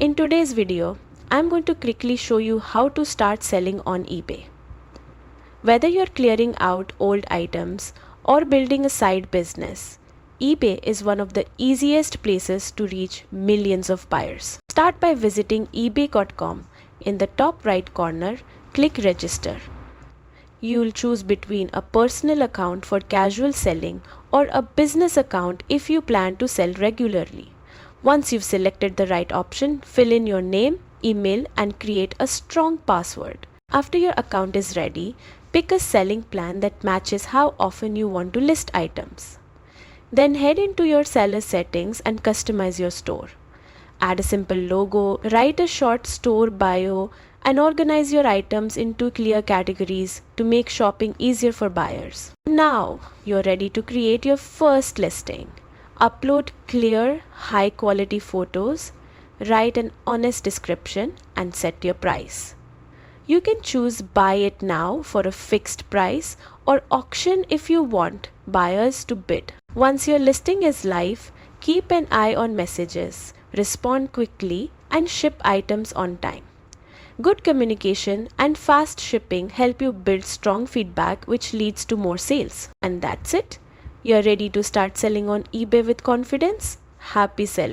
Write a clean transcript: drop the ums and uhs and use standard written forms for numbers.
In today's video, I'm going to quickly show you how to start selling on eBay. Whether you're clearing out old items or building a side business, eBay is one of the easiest places to reach millions of buyers. Start by visiting ebay.com. In the top right corner, click Register. You'll choose between a personal account for casual selling or a business account if you plan to sell regularly. Once you've selected the right option, fill in your name, email, and create a strong password. After your account is ready, pick a selling plan that matches how often you want to list items. Then head into your seller settings and customize your store. Add a simple logo, write a short store bio, and organize your items into clear categories to make shopping easier for buyers. Now you're ready to create your first listing. Upload clear, high-quality photos, write an honest description, and set your price. You can choose buy it now for a fixed price or auction if you want buyers to bid. Once your listing is live, keep an eye on messages, respond quickly, and ship items on time. Good communication and fast shipping help you build strong feedback, which leads to more sales. And that's it. You're ready to start selling on eBay with confidence. Happy selling.